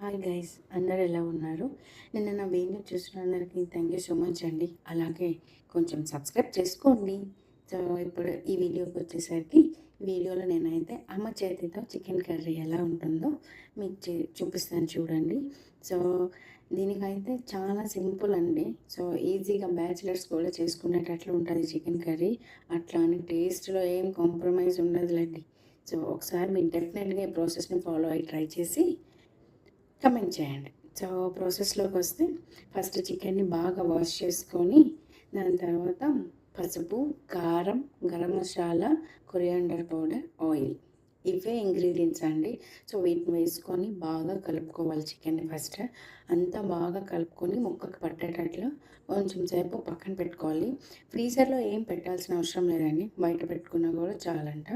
Hi guys, అందరు ఎలా ఉన్నారు? నిన్న నా వీడియో చూసిన అందరికీ థ్యాంక్ యూ సో మచ్ అండి. అలాగే కొంచెం సబ్స్క్రైబ్ చేసుకోండి. సో ఇప్పుడు ఈ వీడియోకి వచ్చేసరికి వీడియోలో నేనైతే అమ్మ చేతితో చికెన్ కర్రీ ఎలా ఉంటుందో మీకు చూపిస్తాను చూడండి. సో దీనికైతే చాలా సింపుల్ అండి. సో ఈజీగా బ్యాచిలర్స్ కూడా చేసుకునేటట్లు ఉంటుంది చికెన్ కర్రీ. అట్లా అని టేస్ట్లో ఏం కాంప్రమైజ్ ఉండదులేండి. సో ఒకసారి మీరు డెఫినెట్గా ఈ ప్రాసెస్ని ఫాలో అయ్యి ట్రై చేసి కమెంట్ చేయండి. సో ప్రాసెస్లోకి వస్తే ఫస్ట్ చికెన్ని బాగా వాష్ చేసుకొని దాని తర్వాత పసుపు, కారం, garam masala, coriander powder, oil, ఇవే ఇంగ్రీడియంట్స్ అండి. సో వీటిని వేసుకొని బాగా కలుపుకోవాలి. చికెన్ని ఫస్ట్ అంతా బాగా కలుపుకొని ముక్కకు పట్టేటట్లు కొంచెం సేపు పక్కన పెట్టుకోవాలి. ఫ్రీజర్లో ఏం పెట్టాల్సిన అవసరం లేదండి, బయట పెట్టుకున్నా కూడా చాలంట.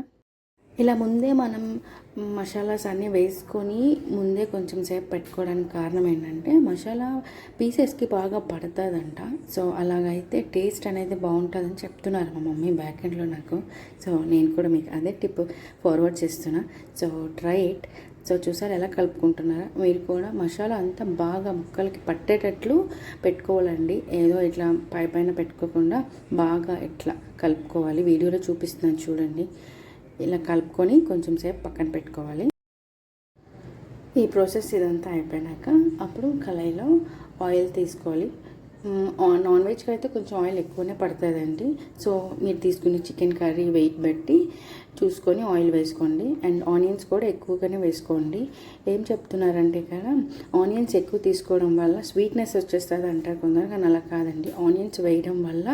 ఇలా ముందే మనం మసాలాస్ అన్నీ వేసుకొని ముందే కొంచెం సేపు పెట్టుకోవడానికి కారణం ఏంటంటే మసాలా పీసెస్కి బాగా పడుతుందంట. సో అలాగైతే టేస్ట్ అనేది బాగుంటుందని చెప్తున్నారు మా మమ్మీ బ్యాక్ ఎండ్లో నాకు. సో నేను కూడా మీకు అదే టిప్ ఫార్వర్డ్ చేస్తున్నా. So try it. సో చూసారు ఎలా కలుపుకుంటున్నారా? మీరు కూడా మసాలా అంతా బాగా ముక్కలకి పట్టేటట్లు పెట్టుకోవాలండి. ఏదో ఇట్లా పైన పెట్టుకోకుండా బాగా ఇట్లా కలుపుకోవాలి. వీడియోలో చూపిస్తున్నాను చూడండి. ఇలా కలుపుకొని కొంచెం సేపు పక్కన పెట్టుకోవాలి. ఈ ప్రాసెస్ ఇదంతా అయిపోయాక అప్పుడు కళాయిలో ఆయిల్ తీసుకోవాలి. నాన్ వెజ్కి అయితే కొంచెం ఆయిల్ ఎక్కువనే పడుతుందండి. సో మీరు తీసుకునే చికెన్ కర్రీ వెయిట్ బట్టి చూసుకొని ఆయిల్ వేసుకోండి. అండ్ ఆనియన్స్ కూడా ఎక్కువగానే వేసుకోండి. ఏం చెప్తున్నారంటే కదా, ఆనియన్స్ ఎక్కువ తీసుకోవడం వల్ల స్వీట్నెస్ వచ్చేస్తుంది అంటారు కొందరు, కానీ అలా కాదండి. ఆనియన్స్ వేయడం వల్ల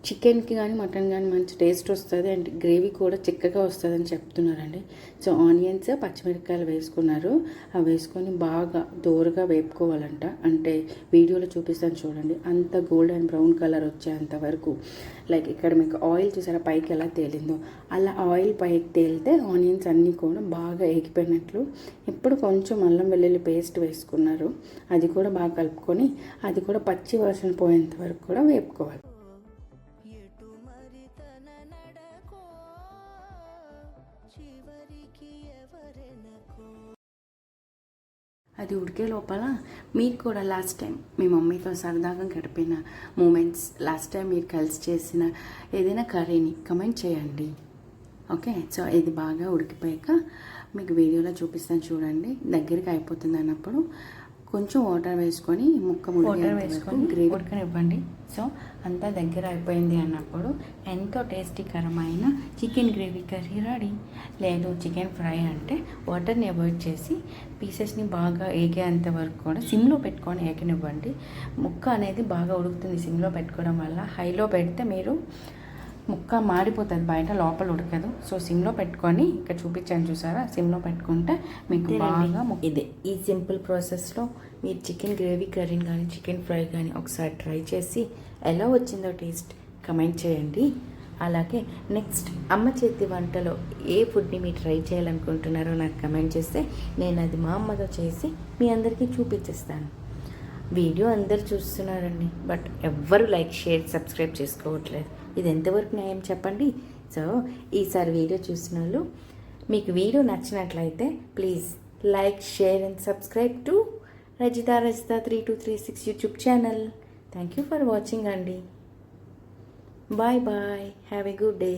చికెన్కి కానీ మటన్ కానీ మంచి టేస్ట్ వస్తుంది అండ్ గ్రేవీ కూడా చిక్కగా వస్తుందని చెప్తున్నారండి. సో ఆనియన్స్, పచ్చిమిరపకాయలు వేసుకున్నారు. అవి వేసుకొని బాగా దోరగా వేపుకోవాలంట. అంటే వీడియోలో చూపిస్తాను చూడండి, అంత గోల్డ్ అండ్ బ్రౌన్ కలర్ వచ్చేంత వరకు. లైక్ ఇక్కడ మీకు ఆయిల్ చూసారా పైకి ఎలా తేలిందో, అలా ఆయిల్ పైకి తేలితే ఆనియన్స్ అన్నీ కూడా బాగా ఏగిపోయినట్లు. ఇప్పుడు కొంచెం అల్లం వెల్లుల్లి పేస్ట్ వేసుకున్నారు. అది కూడా బాగా కలుపుకొని అది కూడా పచ్చి వాసన పోయేంత వరకు కూడా వేపుకోవాలి. అది ఉడికే లోపల మీరు కూడా లాస్ట్ టైం మీ మమ్మీతో సరదాగా గడిపిన మూమెంట్స్, లాస్ట్ టైం మీరు కలిసి చేసిన ఏదైనా కర్రీని కమెంట్ చేయండి. ఓకే. సో ఇది బాగా ఉడికిపోయాక మీకు వీడియోలో చూపిస్తాను చూడండి. దగ్గరికి అయిపోతుంది అన్నప్పుడు కొంచెం వాటర్ వేసుకొని ముక్క వేసుకొని గ్రేవీ ఉడకనివ్వండి. సో అంతా దగ్గర అయిపోయింది అన్నప్పుడు ఎంతో టేస్టీకరమైన చికెన్ గ్రేవీ కర్రీ రెడీ. లేదు చికెన్ ఫ్రై అంటే వాటర్ని అవాయిడ్ చేసి పీసెస్ని బాగా ఏగేంత వరకు కూడా సిమ్లో పెట్టుకొని ఏగనివ్వండి. ముక్క అనేది బాగా ఉడుకుతుంది సిమ్లో పెట్టుకోవడం వల్ల. హైలో పెడితే మీరు ముక్క మాడిపోతుంది, బయట లోపల ఉడకదు. సో సిమ్లో పెట్టుకొని ఇక్కడ చూపించాను చూసారా, సిమ్లో పెట్టుకుంటే మీకు బాగా ఇదే ఈ సింపుల్ ప్రాసెస్లో మీరు చికెన్ గ్రేవీ కర్రీని కానీ చికెన్ ఫ్రై కానీ ఒకసారి ట్రై చేసి ఎలా వచ్చిందో టేస్ట్ కమెంట్ చేయండి. అలాగే నెక్స్ట్ అమ్మ చేతి వంటలో ఏ ఫుడ్ని మీరు ట్రై చేయాలనుకుంటున్నారో నాకు కమెంట్ చేస్తే నేను అది మా అమ్మతో చేసి మీ అందరికీ చూపించేస్తాను. వీడియో అందరు చూస్తున్నారండి, బట్ ఎవ్వరు లైక్, షేర్, సబ్స్క్రైబ్ చేసుకోవట్లేదు. ఇది ఎంతవరకు న్యాయం చెప్పండి? సో ఈసారి వీడియో చూసిన వాళ్ళు మీకు వీడియో నచ్చినట్లయితే please like, share and subscribe to Rajitha 3236 YouTube channel. Thank you for watching అండి. Bye bye, have a good day.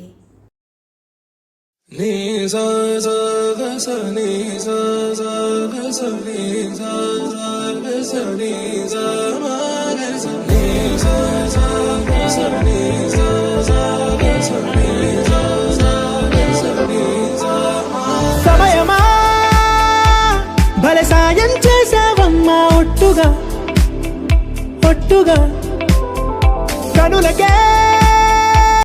సమయమా భలే సాయం చేసావమ్మా, ఒట్టుగా కనులకే